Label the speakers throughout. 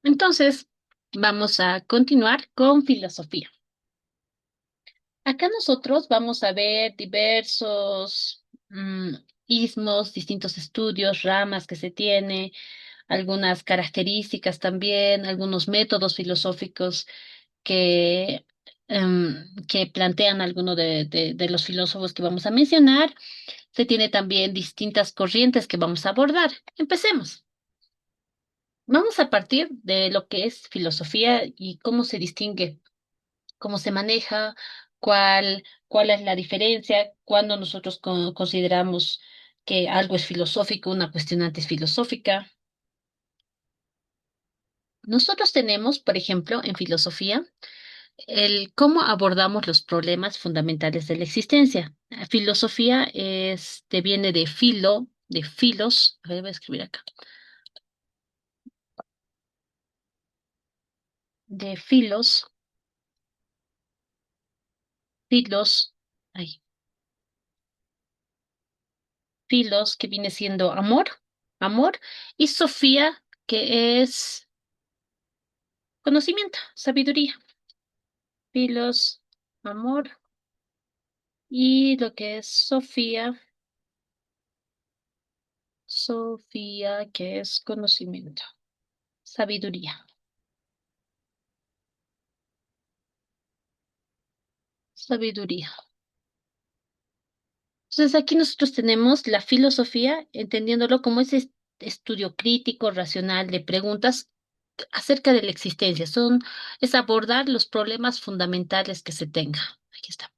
Speaker 1: Entonces, vamos a continuar con filosofía. Acá nosotros vamos a ver diversos ismos, distintos estudios, ramas que se tiene, algunas características también, algunos métodos filosóficos que, que plantean algunos de los filósofos que vamos a mencionar. Se tiene también distintas corrientes que vamos a abordar. Empecemos. Vamos a partir de lo que es filosofía y cómo se distingue, cómo se maneja, cuál es la diferencia, cuando nosotros consideramos que algo es filosófico, una cuestionante es filosófica. Nosotros tenemos, por ejemplo, en filosofía, el cómo abordamos los problemas fundamentales de la existencia. Filosofía viene de filo, de filos, a ver, voy a escribir acá, de filos, filos, ay, filos, que viene siendo amor, amor, y Sofía, que es conocimiento, sabiduría. Filos, amor, y lo que es Sofía, Sofía, que es conocimiento, sabiduría, sabiduría. Entonces aquí nosotros tenemos la filosofía, entendiéndolo como ese estudio crítico, racional de preguntas acerca de la existencia. Es abordar los problemas fundamentales que se tenga. Aquí está.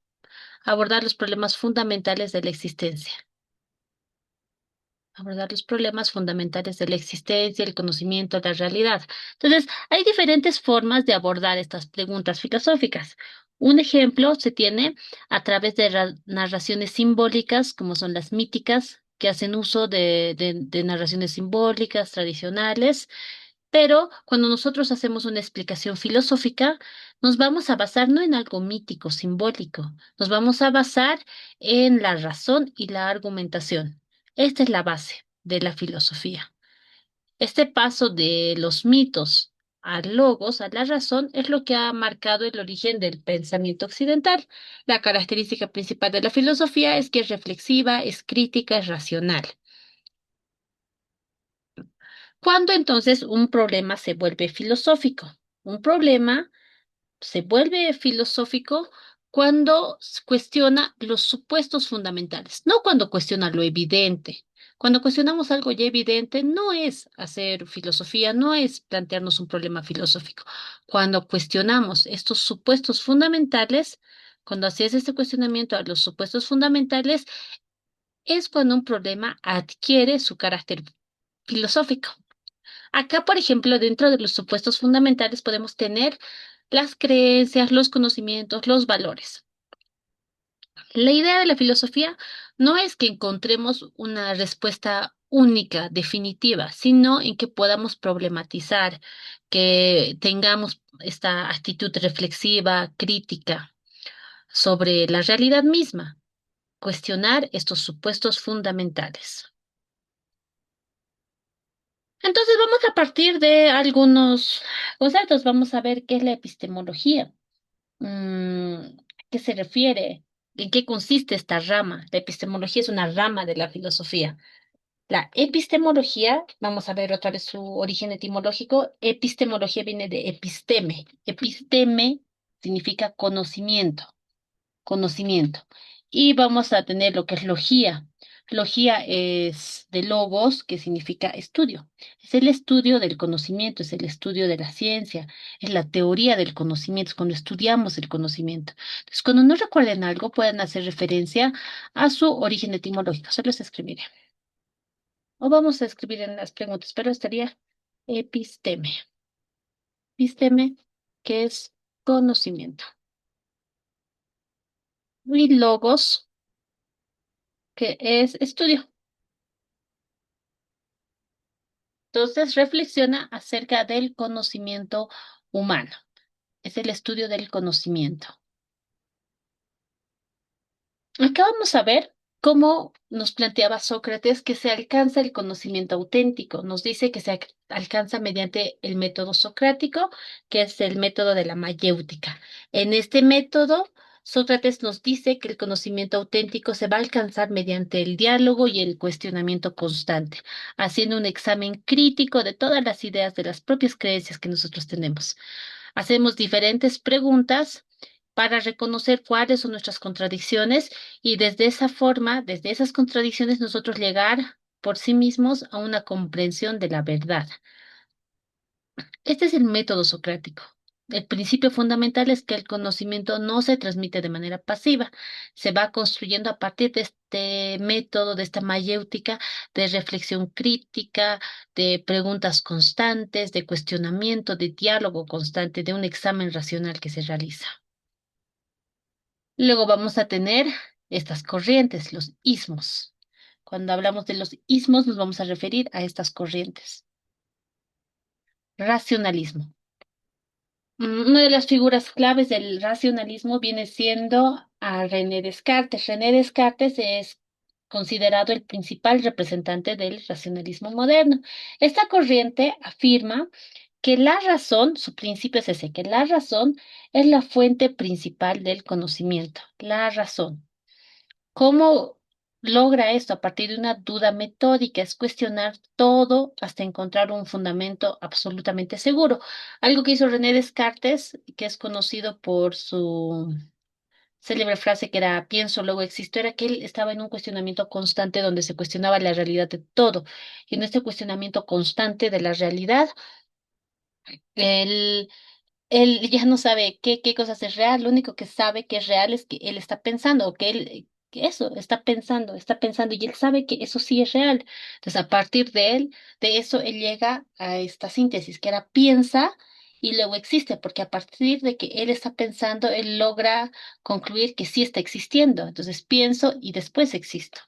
Speaker 1: Abordar los problemas fundamentales de la existencia. Abordar los problemas fundamentales de la existencia, el conocimiento, la realidad. Entonces, hay diferentes formas de abordar estas preguntas filosóficas. Un ejemplo se tiene a través de narraciones simbólicas, como son las míticas, que hacen uso de narraciones simbólicas tradicionales, pero cuando nosotros hacemos una explicación filosófica, nos vamos a basar no en algo mítico, simbólico, nos vamos a basar en la razón y la argumentación. Esta es la base de la filosofía. Este paso de los mitos al logos, a la razón, es lo que ha marcado el origen del pensamiento occidental. La característica principal de la filosofía es que es reflexiva, es crítica, es racional. ¿Cuándo entonces un problema se vuelve filosófico? Un problema se vuelve filosófico cuando cuestiona los supuestos fundamentales, no cuando cuestiona lo evidente. Cuando cuestionamos algo ya evidente, no es hacer filosofía, no es plantearnos un problema filosófico. Cuando cuestionamos estos supuestos fundamentales, cuando haces este cuestionamiento a los supuestos fundamentales, es cuando un problema adquiere su carácter filosófico. Acá, por ejemplo, dentro de los supuestos fundamentales podemos tener las creencias, los conocimientos, los valores. La idea de la filosofía no es que encontremos una respuesta única, definitiva, sino en que podamos problematizar, que tengamos esta actitud reflexiva, crítica sobre la realidad misma, cuestionar estos supuestos fundamentales. Entonces vamos a partir de algunos conceptos. Vamos a ver qué es la epistemología. ¿A qué se refiere? ¿En qué consiste esta rama? La epistemología es una rama de la filosofía. La epistemología, vamos a ver otra vez su origen etimológico. Epistemología viene de episteme. Episteme significa conocimiento, conocimiento. Y vamos a tener lo que es logía. Logía es de logos, que significa estudio. Es el estudio del conocimiento, es el estudio de la ciencia, es la teoría del conocimiento, es cuando estudiamos el conocimiento. Entonces, cuando no recuerden algo, pueden hacer referencia a su origen etimológico. Se los escribiré. O vamos a escribir en las preguntas, pero estaría episteme. Episteme, que es conocimiento. Y logos, que es estudio. Entonces, reflexiona acerca del conocimiento humano. Es el estudio del conocimiento. Acá vamos a ver. ¿Cómo nos planteaba Sócrates que se alcanza el conocimiento auténtico? Nos dice que alcanza mediante el método socrático, que es el método de la mayéutica. En este método, Sócrates nos dice que el conocimiento auténtico se va a alcanzar mediante el diálogo y el cuestionamiento constante, haciendo un examen crítico de todas las ideas de las propias creencias que nosotros tenemos. Hacemos diferentes preguntas para reconocer cuáles son nuestras contradicciones y desde esa forma, desde esas contradicciones, nosotros llegar por sí mismos a una comprensión de la verdad. Este es el método socrático. El principio fundamental es que el conocimiento no se transmite de manera pasiva, se va construyendo a partir de este método, de esta mayéutica de reflexión crítica, de preguntas constantes, de cuestionamiento, de diálogo constante, de un examen racional que se realiza. Luego vamos a tener estas corrientes, los ismos. Cuando hablamos de los ismos, nos vamos a referir a estas corrientes. Racionalismo. Una de las figuras claves del racionalismo viene siendo a René Descartes. René Descartes es considerado el principal representante del racionalismo moderno. Esta corriente afirma que la razón, su principio es ese, que la razón es la fuente principal del conocimiento. La razón. ¿Cómo logra esto? A partir de una duda metódica, es cuestionar todo hasta encontrar un fundamento absolutamente seguro. Algo que hizo René Descartes, que es conocido por su célebre frase que era pienso, luego existo, era que él estaba en un cuestionamiento constante donde se cuestionaba la realidad de todo. Y en este cuestionamiento constante de la realidad, él él ya no sabe qué cosas es real, lo único que sabe que es real es que él está pensando, o que él, que eso, está pensando, y él sabe que eso sí es real. Entonces, a partir de él, de eso, él llega a esta síntesis, que era piensa y luego existe, porque a partir de que él está pensando, él logra concluir que sí está existiendo. Entonces, pienso y después existo.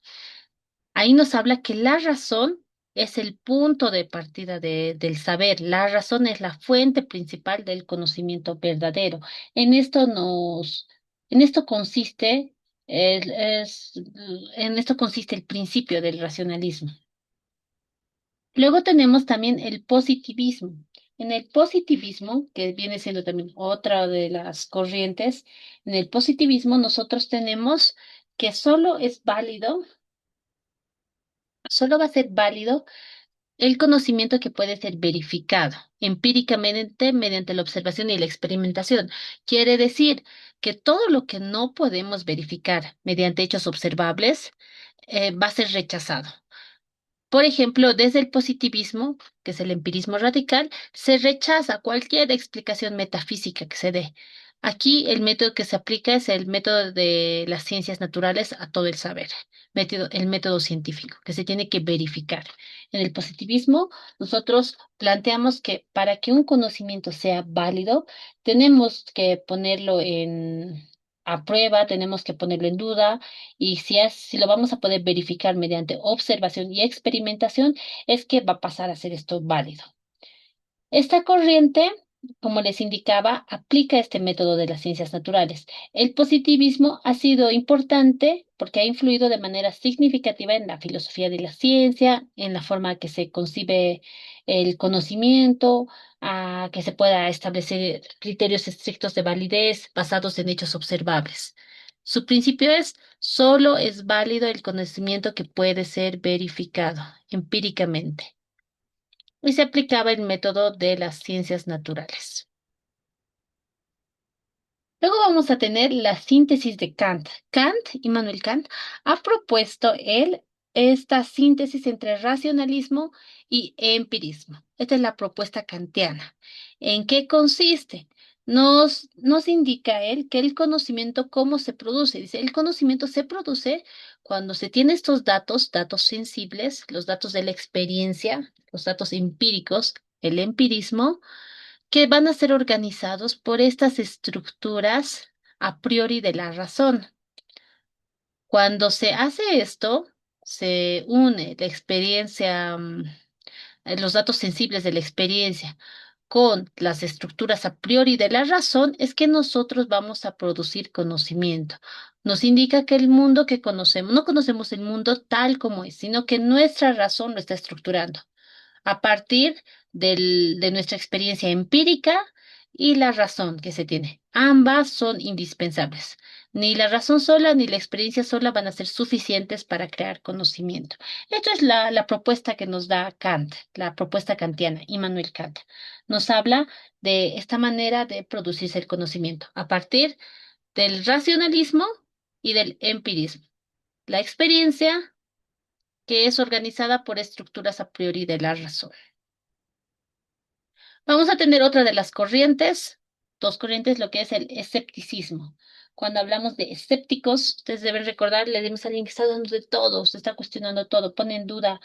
Speaker 1: Ahí nos habla que la razón es el punto de partida del saber. La razón es la fuente principal del conocimiento verdadero. En esto en esto consiste, en esto consiste el principio del racionalismo. Luego tenemos también el positivismo. En el positivismo, que viene siendo también otra de las corrientes, en el positivismo nosotros tenemos que solo va a ser válido el conocimiento que puede ser verificado empíricamente mediante la observación y la experimentación. Quiere decir que todo lo que no podemos verificar mediante hechos observables va a ser rechazado. Por ejemplo, desde el positivismo, que es el empirismo radical, se rechaza cualquier explicación metafísica que se dé. Aquí el método que se aplica es el método de las ciencias naturales a todo el saber, el método científico, que se tiene que verificar. En el positivismo, nosotros planteamos que para que un conocimiento sea válido, tenemos que ponerlo a prueba, tenemos que ponerlo en duda y si lo vamos a poder verificar mediante observación y experimentación, es que va a pasar a ser esto válido. Esta corriente, como les indicaba, aplica este método de las ciencias naturales. El positivismo ha sido importante porque ha influido de manera significativa en la filosofía de la ciencia, en la forma que se concibe el conocimiento, a que se pueda establecer criterios estrictos de validez basados en hechos observables. Su principio es, solo es válido el conocimiento que puede ser verificado empíricamente y se aplicaba el método de las ciencias naturales. Luego vamos a tener la síntesis de Kant. Immanuel Kant, ha propuesto esta síntesis entre racionalismo y empirismo. Esta es la propuesta kantiana. ¿En qué consiste? Nos indica él que el conocimiento, ¿cómo se produce? Dice, el conocimiento se produce cuando se tiene estos datos, datos sensibles, los datos de la experiencia, los datos empíricos, el empirismo, que van a ser organizados por estas estructuras a priori de la razón. Cuando se hace esto, se une la experiencia, los datos sensibles de la experiencia con las estructuras a priori de la razón, es que nosotros vamos a producir conocimiento. Nos indica que el mundo que conocemos, no conocemos el mundo tal como es, sino que nuestra razón lo está estructurando a partir de nuestra experiencia empírica y la razón que se tiene. Ambas son indispensables. Ni la razón sola ni la experiencia sola van a ser suficientes para crear conocimiento. Esto es la propuesta que nos da Kant, la propuesta kantiana, Immanuel Kant. Nos habla de esta manera de producirse el conocimiento a partir del racionalismo y del empirismo. La experiencia que es organizada por estructuras a priori de la razón. Vamos a tener otra de las corrientes, dos corrientes, lo que es el escepticismo. Cuando hablamos de escépticos, ustedes deben recordar, le decimos a alguien que está dudando de todo, se está cuestionando todo, pone en duda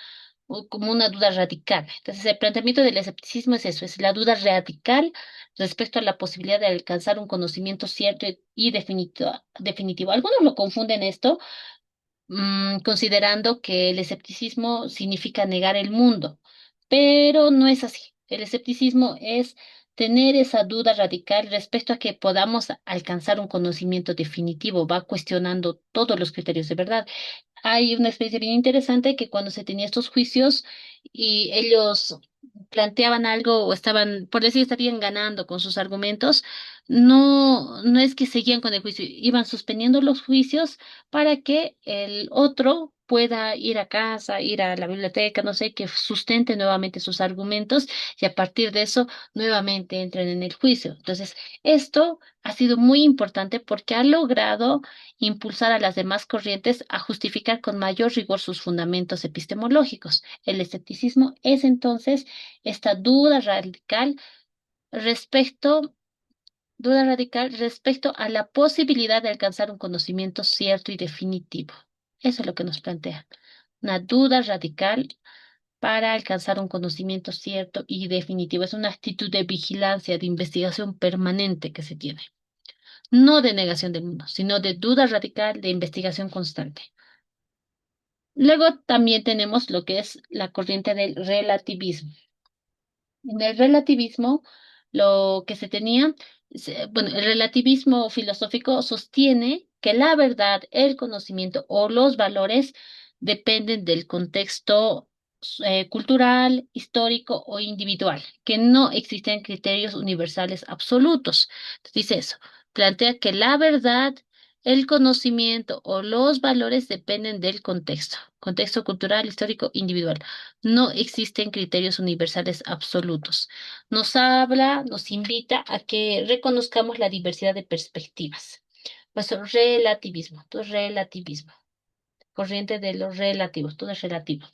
Speaker 1: o como una duda radical. Entonces, el planteamiento del escepticismo es eso, es la duda radical respecto a la posibilidad de alcanzar un conocimiento cierto y definitivo. Algunos lo confunden esto considerando que el escepticismo significa negar el mundo, pero no es así. El escepticismo es tener esa duda radical respecto a que podamos alcanzar un conocimiento definitivo, va cuestionando todos los criterios de verdad. Hay una experiencia bien interesante que cuando se tenía estos juicios y ellos planteaban algo o estaban, por decir, estarían ganando con sus argumentos, no es que seguían con el juicio, iban suspendiendo los juicios para que el otro pueda ir a casa, ir a la biblioteca, no sé, que sustente nuevamente sus argumentos y a partir de eso nuevamente entren en el juicio. Entonces, esto ha sido muy importante porque ha logrado impulsar a las demás corrientes a justificar con mayor rigor sus fundamentos epistemológicos. El escepticismo es entonces esta respecto, duda radical respecto a la posibilidad de alcanzar un conocimiento cierto y definitivo. Eso es lo que nos plantea. Una duda radical para alcanzar un conocimiento cierto y definitivo. Es una actitud de vigilancia, de investigación permanente que se tiene. No de negación del mundo, sino de duda radical, de investigación constante. Luego también tenemos lo que es la corriente del relativismo. En el relativismo, lo que se tenía, bueno, el relativismo filosófico sostiene que la verdad, el conocimiento o los valores dependen del contexto cultural, histórico o individual, que no existen criterios universales absolutos. Entonces, dice eso, plantea que la verdad, el conocimiento o los valores dependen del contexto cultural, histórico, individual. No existen criterios universales absolutos. Nos habla, nos invita a que reconozcamos la diversidad de perspectivas. Pues relativismo, todo es relativismo. Corriente de los relativos, todo es relativo.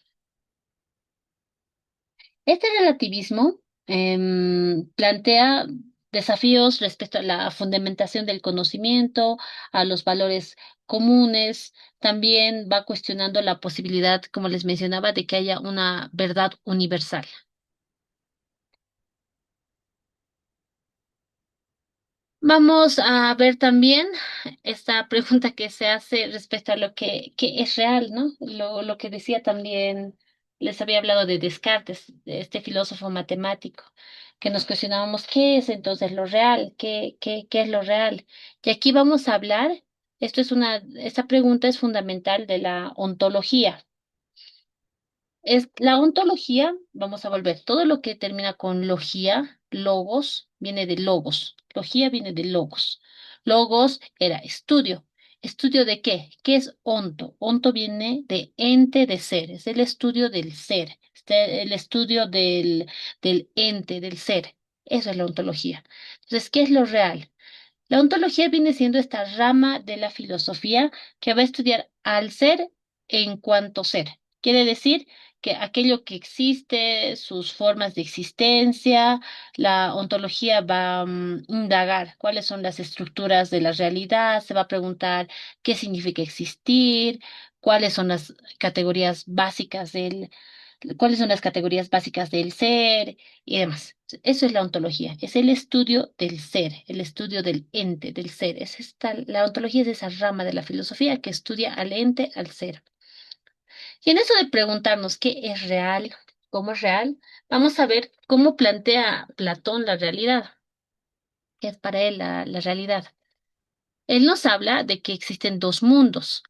Speaker 1: Este relativismo plantea desafíos respecto a la fundamentación del conocimiento, a los valores comunes. También va cuestionando la posibilidad, como les mencionaba, de que haya una verdad universal. Vamos a ver también esta pregunta que se hace respecto a que es real, ¿no? Lo que decía también, les había hablado de Descartes, de este filósofo matemático, que nos cuestionábamos qué es entonces lo real, qué es lo real. Y aquí vamos a hablar, esta pregunta es fundamental de la ontología. Es la ontología, vamos a volver, todo lo que termina con logía, logos, viene de logos. Logía viene de logos. Logos era estudio. ¿Estudio de qué? ¿Qué es onto? Onto viene de ente de ser, es el estudio del ser, el estudio del ente, del ser. Eso es la ontología. Entonces, ¿qué es lo real? La ontología viene siendo esta rama de la filosofía que va a estudiar al ser en cuanto ser. Quiere decir que aquello que existe, sus formas de existencia, la ontología va a indagar cuáles son las estructuras de la realidad, se va a preguntar qué significa existir, cuáles son las categorías básicas cuáles son las categorías básicas del ser y demás. Eso es la ontología, es el estudio del ser, el estudio del ente, del ser. La ontología es esa rama de la filosofía que estudia al ente, al ser. Y en eso de preguntarnos qué es real, cómo es real, vamos a ver cómo plantea Platón la realidad, qué es para él la realidad. Él nos habla de que existen dos mundos,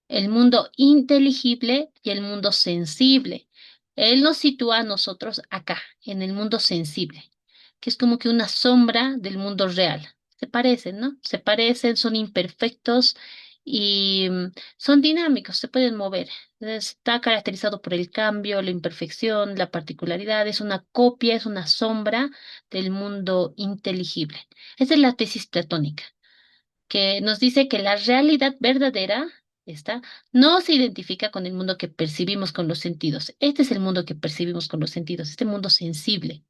Speaker 1: el mundo inteligible y el mundo sensible. Él nos sitúa a nosotros acá, en el mundo sensible, que es como que una sombra del mundo real. Se parecen, ¿no? Se parecen, son imperfectos y son dinámicos, se pueden mover. Está caracterizado por el cambio, la imperfección, la particularidad, es una copia, es una sombra del mundo inteligible. Esa es la tesis platónica que nos dice que la realidad verdadera, esta, no se identifica con el mundo que percibimos con los sentidos. Este es el mundo que percibimos con los sentidos, este mundo sensible.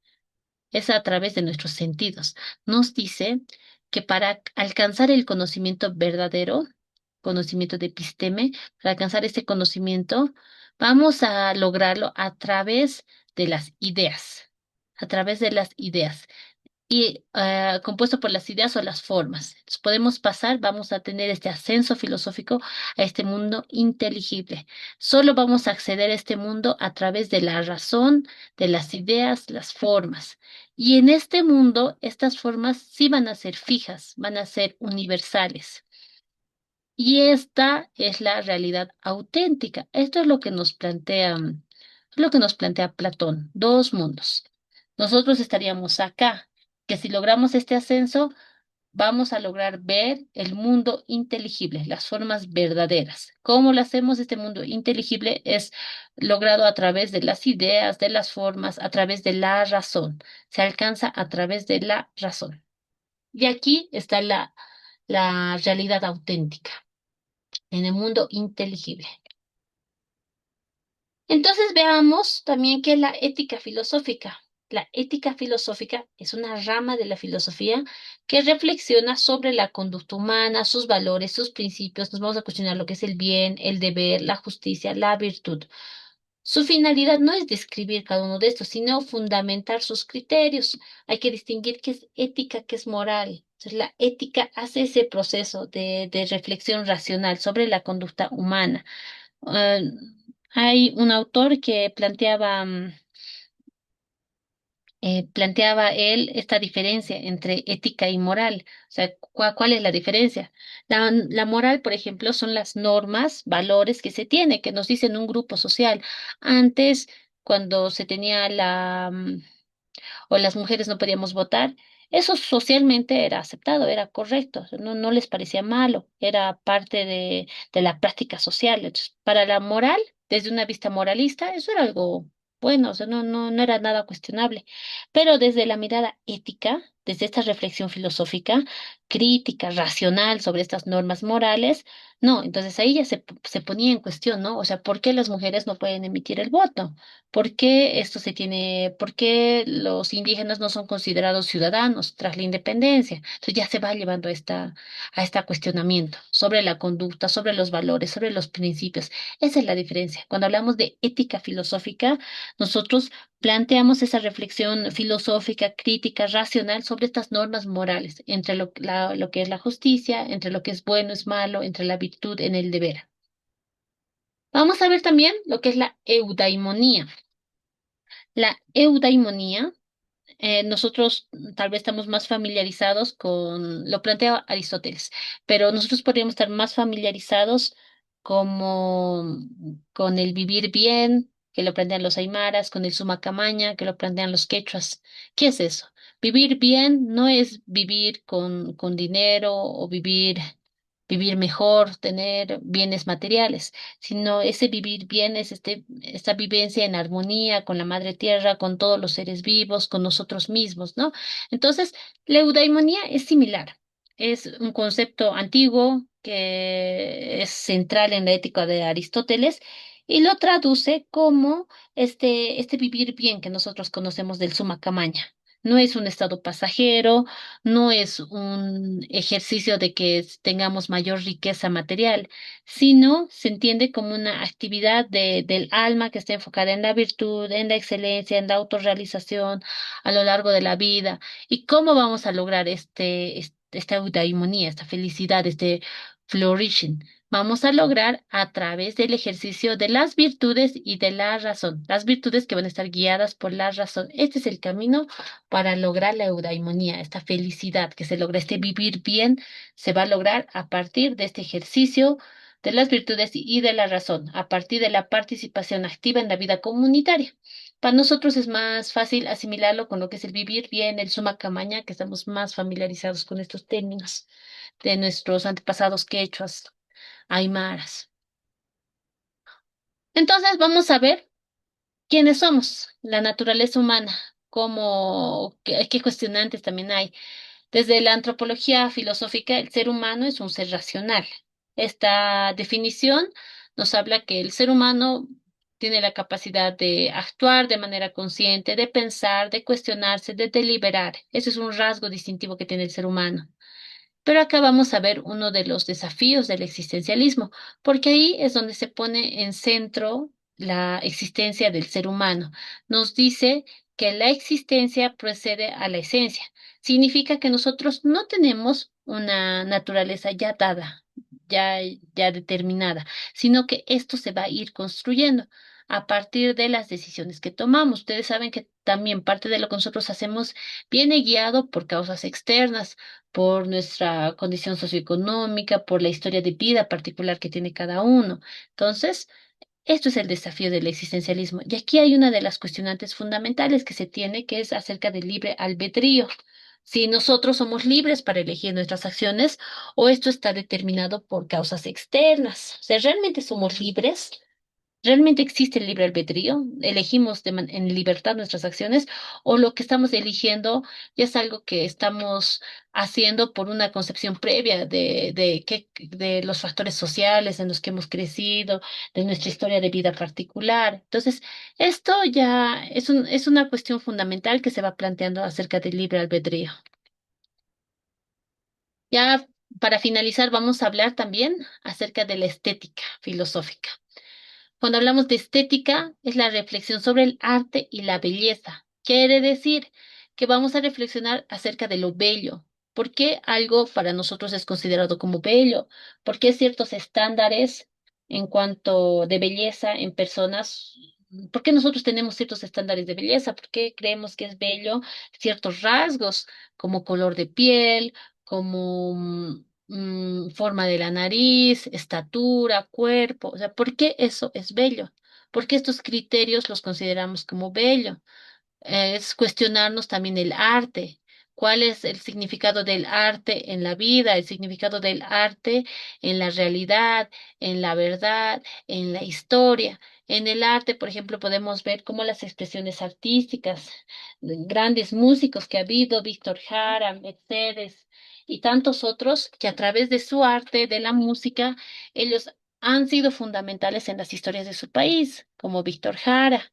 Speaker 1: Es a través de nuestros sentidos. Nos dice que para alcanzar el conocimiento verdadero, conocimiento de episteme, para alcanzar este conocimiento, vamos a lograrlo a través de las ideas, a través de las ideas y compuesto por las ideas o las formas. Entonces podemos pasar, vamos a tener este ascenso filosófico a este mundo inteligible. Solo vamos a acceder a este mundo a través de la razón, de las ideas, las formas. Y en este mundo, estas formas sí van a ser fijas, van a ser universales. Y esta es la realidad auténtica. Esto es lo que nos plantea, lo que nos plantea Platón, dos mundos. Nosotros estaríamos acá, que si logramos este ascenso, vamos a lograr ver el mundo inteligible, las formas verdaderas. ¿Cómo lo hacemos? Este mundo inteligible es logrado a través de las ideas, de las formas, a través de la razón. Se alcanza a través de la razón. Y aquí está la realidad auténtica en el mundo inteligible. Entonces veamos también qué es la ética filosófica. La ética filosófica es una rama de la filosofía que reflexiona sobre la conducta humana, sus valores, sus principios. Nos vamos a cuestionar lo que es el bien, el deber, la justicia, la virtud. Su finalidad no es describir cada uno de estos, sino fundamentar sus criterios. Hay que distinguir qué es ética, qué es moral. Entonces, la ética hace ese proceso de reflexión racional sobre la conducta humana. Ah, hay un autor que planteaba él esta diferencia entre ética y moral. O sea, ¿cuál es la diferencia? La moral, por ejemplo, son las normas, valores que se tiene, que nos dicen un grupo social. Antes, cuando se tenía o las mujeres no podíamos votar, eso socialmente era aceptado, era correcto, no les parecía malo, era parte de la práctica social. Entonces, para la moral, desde una vista moralista, eso era algo bueno, o sea, no era nada cuestionable. Pero desde la mirada ética, desde esta reflexión filosófica, crítica, racional sobre estas normas morales, no, entonces ahí ya se ponía en cuestión, ¿no? O sea, ¿por qué las mujeres no pueden emitir el voto? ¿Por qué los indígenas no son considerados ciudadanos tras la independencia? Entonces ya se va llevando a este cuestionamiento sobre la conducta, sobre los valores, sobre los principios. Esa es la diferencia. Cuando hablamos de ética filosófica, nosotros planteamos esa reflexión filosófica, crítica, racional sobre estas normas morales, entre lo que es la justicia, entre lo que es bueno, es malo, entre la virtud en el deber. Vamos a ver también lo que es la eudaimonía. La eudaimonía, nosotros tal vez estamos más familiarizados lo plantea Aristóteles, pero nosotros podríamos estar más familiarizados como con el vivir bien, que lo plantean los aymaras, con el sumacamaña, que lo plantean los quechuas. ¿Qué es eso? Vivir bien no es vivir con dinero o vivir mejor, tener bienes materiales, sino ese vivir bien es esta vivencia en armonía con la madre tierra, con todos los seres vivos, con nosotros mismos, ¿no? Entonces, la eudaimonía es similar, es un concepto antiguo que es central en la ética de Aristóteles y lo traduce como este vivir bien que nosotros conocemos del Summa Camaña. No es un estado pasajero, no es un ejercicio de que tengamos mayor riqueza material, sino se entiende como una actividad del alma que está enfocada en la virtud, en la excelencia, en la autorrealización a lo largo de la vida. ¿Y cómo vamos a lograr esta eudaimonía, esta felicidad, este flourishing? vamos a lograr a través del ejercicio de las virtudes y de la razón. Las virtudes que van a estar guiadas por la razón. Este es el camino para lograr la eudaimonía, esta felicidad que se logra, este vivir bien, se va a lograr a partir de este ejercicio de las virtudes y de la razón, a partir de la participación activa en la vida comunitaria. Para nosotros es más fácil asimilarlo con lo que es el vivir bien, el suma camaña, que estamos más familiarizados con estos términos de nuestros antepasados quechuas, aymaras. Entonces vamos a ver quiénes somos, la naturaleza humana, qué cuestionantes también hay. Desde la antropología filosófica, el ser humano es un ser racional. Esta definición nos habla que el ser humano tiene la capacidad de actuar de manera consciente, de pensar, de cuestionarse, de deliberar. Ese es un rasgo distintivo que tiene el ser humano. Pero acá vamos a ver uno de los desafíos del existencialismo, porque ahí es donde se pone en centro la existencia del ser humano. Nos dice que la existencia precede a la esencia. Significa que nosotros no tenemos una naturaleza ya dada, ya, ya determinada, sino que esto se va a ir construyendo a partir de las decisiones que tomamos. Ustedes saben que también parte de lo que nosotros hacemos viene guiado por causas externas, por nuestra condición socioeconómica, por la historia de vida particular que tiene cada uno. Entonces, esto es el desafío del existencialismo. Y aquí hay una de las cuestionantes fundamentales que se tiene, que es acerca del libre albedrío. Si nosotros somos libres para elegir nuestras acciones o esto está determinado por causas externas. O sea, ¿realmente somos libres? ¿Realmente existe el libre albedrío? ¿Elegimos en libertad nuestras acciones o lo que estamos eligiendo ya es algo que estamos haciendo por una concepción previa de los factores sociales en los que hemos crecido, de nuestra historia de vida particular? Entonces, esto ya es una cuestión fundamental que se va planteando acerca del libre albedrío. Ya para finalizar, vamos a hablar también acerca de la estética filosófica. Cuando hablamos de estética, es la reflexión sobre el arte y la belleza. Quiere decir que vamos a reflexionar acerca de lo bello. ¿Por qué algo para nosotros es considerado como bello? ¿Por qué ciertos estándares en cuanto de belleza en personas? ¿Por qué nosotros tenemos ciertos estándares de belleza? ¿Por qué creemos que es bello ciertos rasgos como color de piel, como forma de la nariz, estatura, cuerpo? O sea, ¿por qué eso es bello? ¿Por qué estos criterios los consideramos como bello? Es cuestionarnos también el arte. ¿Cuál es el significado del arte en la vida, el significado del arte en la realidad, en la verdad, en la historia? En el arte, por ejemplo, podemos ver cómo las expresiones artísticas, de grandes músicos que ha habido, Víctor Jara, Mercedes y tantos otros, que a través de su arte, de la música, ellos han sido fundamentales en las historias de su país, como Víctor Jara,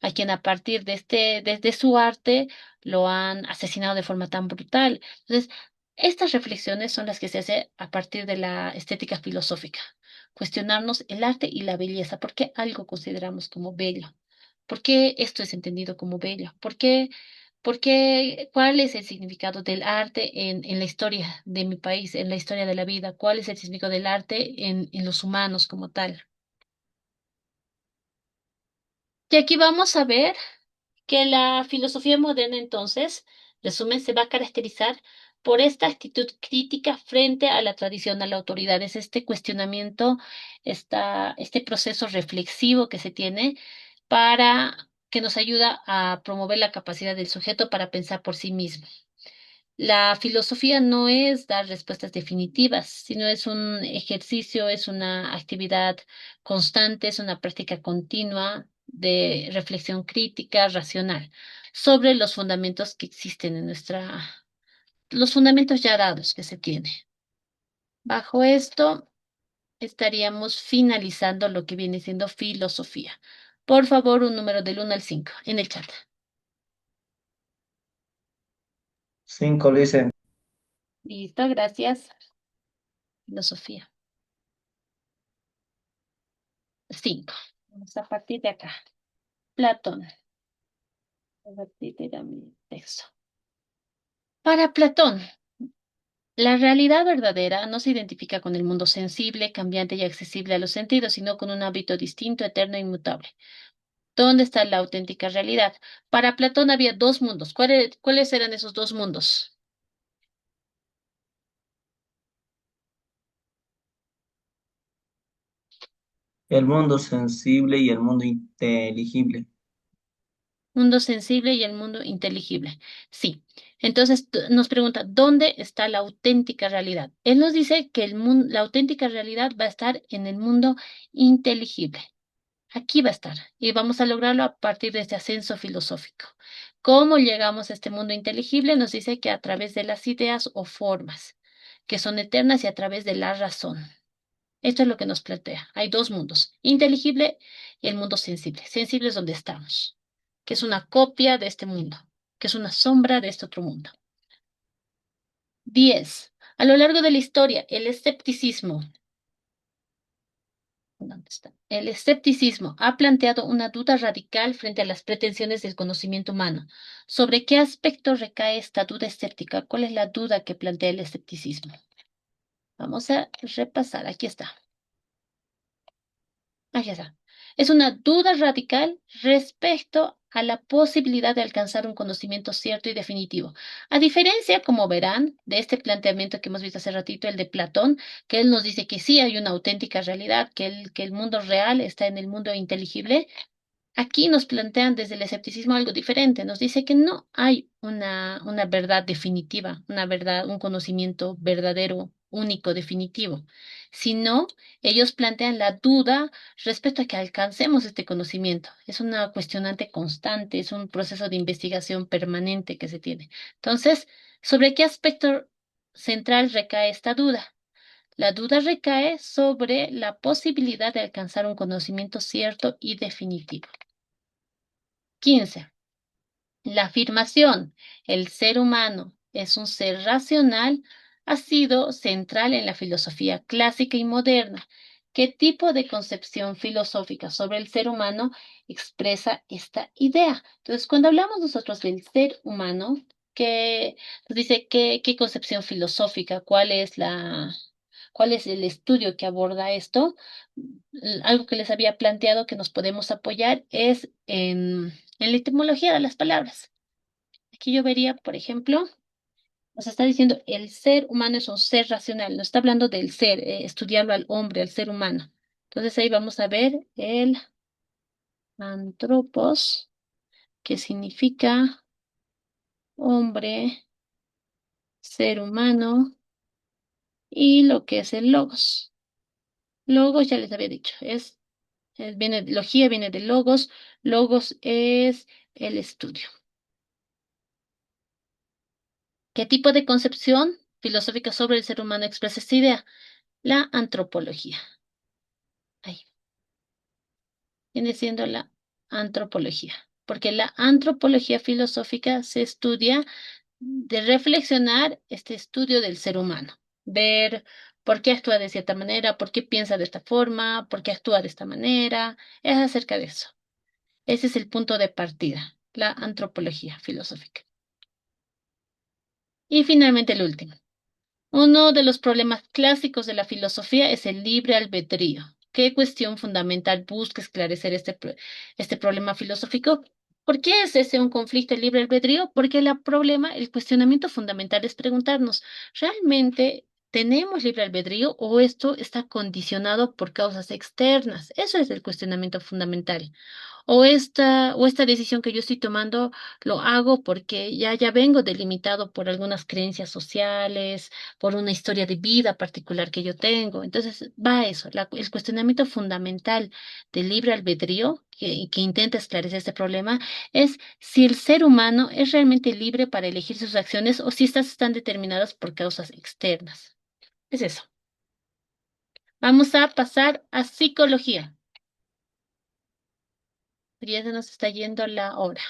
Speaker 1: a quien a partir desde su arte lo han asesinado de forma tan brutal. Entonces, estas reflexiones son las que se hace a partir de la estética filosófica. Cuestionarnos el arte y la belleza. ¿Por qué algo consideramos como bello? ¿Por qué esto es entendido como bello? ¿Cuál es el significado del arte en la historia de mi país, en la historia de la vida? ¿Cuál es el significado del arte en los humanos como tal? Y aquí vamos a ver que la filosofía moderna entonces, resumen, se va a caracterizar por esta actitud crítica frente a la tradición, a la autoridad. Es este cuestionamiento, este proceso reflexivo que se tiene para que nos ayuda a promover la capacidad del sujeto para pensar por sí mismo. La filosofía no es dar respuestas definitivas, sino es un ejercicio, es una actividad constante, es una práctica continua de reflexión crítica, racional, sobre los fundamentos que existen los fundamentos ya dados que se tiene. Bajo esto estaríamos finalizando lo que viene siendo filosofía. Por favor, un número del 1 al 5 en el chat.
Speaker 2: 5, Lisen.
Speaker 1: Listo, gracias. Filosofía. 5. Vamos a partir de acá. Platón. A partir de mi texto. Para Platón, La realidad verdadera no se identifica con el mundo sensible, cambiante y accesible a los sentidos, sino con un hábito distinto, eterno e inmutable. ¿Dónde está la auténtica realidad? Para Platón había dos mundos. ¿Cuáles eran esos dos mundos?
Speaker 2: El mundo sensible y el mundo inteligible.
Speaker 1: Mundo sensible y el mundo inteligible. Sí. Entonces nos pregunta, ¿dónde está la auténtica realidad? Él nos dice que la auténtica realidad va a estar en el mundo inteligible. Aquí va a estar y vamos a lograrlo a partir de este ascenso filosófico. ¿Cómo llegamos a este mundo inteligible? Nos dice que a través de las ideas o formas, que son eternas y a través de la razón. Esto es lo que nos plantea. Hay dos mundos, inteligible y el mundo sensible. Sensible es donde estamos, que es una copia de este mundo, que es una sombra de este otro mundo. 10. A lo largo de la historia, el escepticismo. ¿Dónde está? El escepticismo ha planteado una duda radical frente a las pretensiones del conocimiento humano. ¿Sobre qué aspecto recae esta duda escéptica? ¿Cuál es la duda que plantea el escepticismo? Vamos a repasar. Aquí está. Aquí está. Es una duda radical respecto a la posibilidad de alcanzar un conocimiento cierto y definitivo. A diferencia, como verán, de este planteamiento que hemos visto hace ratito, el de Platón, que él nos dice que sí hay una auténtica realidad, que el mundo real está en el mundo inteligible. Aquí nos plantean desde el escepticismo algo diferente. Nos dice que no hay una verdad definitiva, una verdad, un conocimiento verdadero, único, definitivo, sino ellos plantean la duda respecto a que alcancemos este conocimiento. Es una cuestionante constante, es un proceso de investigación permanente que se tiene. Entonces, ¿sobre qué aspecto central recae esta duda? La duda recae sobre la posibilidad de alcanzar un conocimiento cierto y definitivo. 15. La afirmación, el ser humano es un ser racional, ha sido central en la filosofía clásica y moderna. ¿Qué tipo de concepción filosófica sobre el ser humano expresa esta idea? Entonces, cuando hablamos nosotros del ser humano, ¿qué nos dice qué concepción filosófica? ¿Cuál es el estudio que aborda esto? Algo que les había planteado que nos podemos apoyar es en la etimología de las palabras. Aquí yo vería, por ejemplo, nos está diciendo el ser humano es un ser racional, nos está hablando del ser, estudiarlo al hombre, al ser humano. Entonces ahí vamos a ver el antropos, que significa hombre, ser humano, y lo que es el logos. Logos ya les había dicho, logía viene de logos, logos es el estudio. ¿Qué tipo de concepción filosófica sobre el ser humano expresa esta idea? La antropología. Ahí viene siendo la antropología, porque la antropología filosófica se estudia de reflexionar este estudio del ser humano, ver por qué actúa de cierta manera, por qué piensa de esta forma, por qué actúa de esta manera, es acerca de eso. Ese es el punto de partida, la antropología filosófica. Y finalmente el último. Uno de los problemas clásicos de la filosofía es el libre albedrío. ¿Qué cuestión fundamental busca esclarecer este problema filosófico? ¿Por qué es ese un conflicto el libre albedrío? Porque el cuestionamiento fundamental es preguntarnos, ¿realmente tenemos libre albedrío o esto está condicionado por causas externas? Eso es el cuestionamiento fundamental. O esta decisión que yo estoy tomando lo hago porque ya vengo delimitado por algunas creencias sociales, por una historia de vida particular que yo tengo. Entonces, va a eso, el cuestionamiento fundamental del libre albedrío que intenta esclarecer este problema es si el ser humano es realmente libre para elegir sus acciones o si estas están determinadas por causas externas. Es eso. Vamos a pasar a psicología. Ya se nos está yendo la hora.